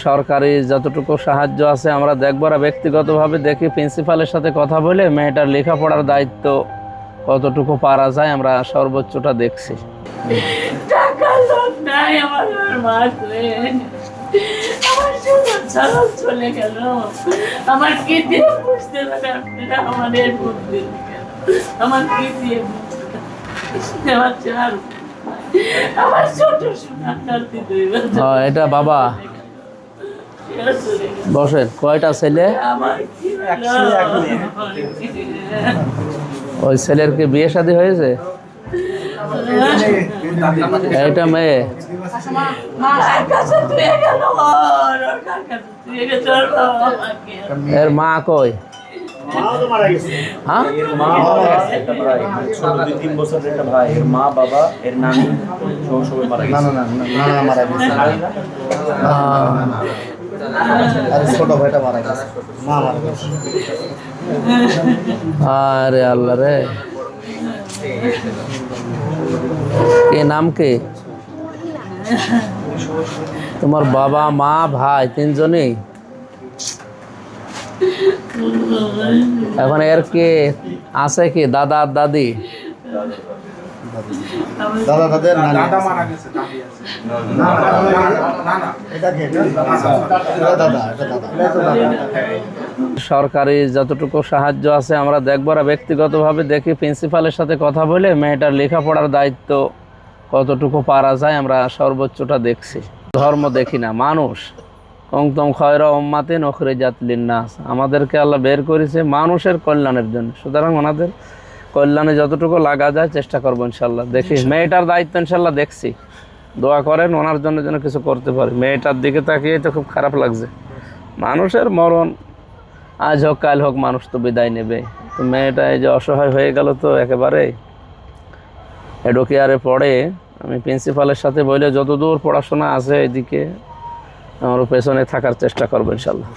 সরকারি যতটুকু সাহায্য আছে আমরা দেখব, আর ব্যক্তিগতভাবে দেখি প্রিন্সিপালের সাথে কথা বলে মেয়েটার লেখাপড়ার দায়িত্ব কতটুকু পারা যায় আমরা সর্বোচ্চটা দেখছি। টাকা লোক নাই আমার আমার ছাড়াও চলে গেল। আমার কি দিয়ে বুঝতে পারে আপনারা আমাদের বুঝতে আমার কি দিয়ে আমার চার আমার ছোট সোনা এটা বাবা বসেন। কয়টা ছেলে? ওই ছেলের কি বিয়ে শাদী হয়েছে? এইটা মেয়ে। এর মা কই? হ্যাঁ, ছোট ভাইটা মারা গেছে, মা মারা গেছে। আরে আল্লাহ রে, কে নাম কে? তোমার বাবা মা ভাই তিনজনই? এখন এর কে আছে কি দাদা দাদি? দাদা দাদের দাদা মারা গেছে, দাদি আছে। না এটা কে? এটা দাদা, এটা দাদা। সরকারি যতটুকু সাহায্য আছে আমরা দেখব, আর ব্যক্তিগতভাবে দেখি প্রিন্সিপালের সাথে কথা বলে মেয়েটার লেখাপড়ার দায়িত্ব কতটুকু পারা যায় আমরা সর্বোচ্চটা দেখছি। ধর্ম দেখি না, মানুষ। কুনতুম খায়রা উম্মাতিন উখরিজাত লিন্নাস, আমাদেরকে আল্লাহ বের করেছে মানুষের কল্যাণের জন্য, সুতরাং ওনাদের কল্যাণে যতটুকু লাগা যায় চেষ্টা করবো ইনশাল্লাহ। দেখি মেয়েটার দায়িত্ব ইনশাল্লাহ দেখছি, দোয়া করেন ওনার জন্য যেন কিছু করতে পারি। মেয়েটার দিকে তাকিয়ে তো খুব খারাপ লাগছে। মানুষের মরণ আজ হোক কাল হোক, মানুষ তো বিদায় নেবে। তো মেয়েটা এই যে অসহায় হয়ে গেল, তো একেবারে এডোকেয়ারে পড়ে। আমি প্রিন্সিপালের সাথে বলে যতদূর পড়াশোনা আছে এদিকে আমার পেছনে থাকার চেষ্টা করবো ইনশাল্লাহ।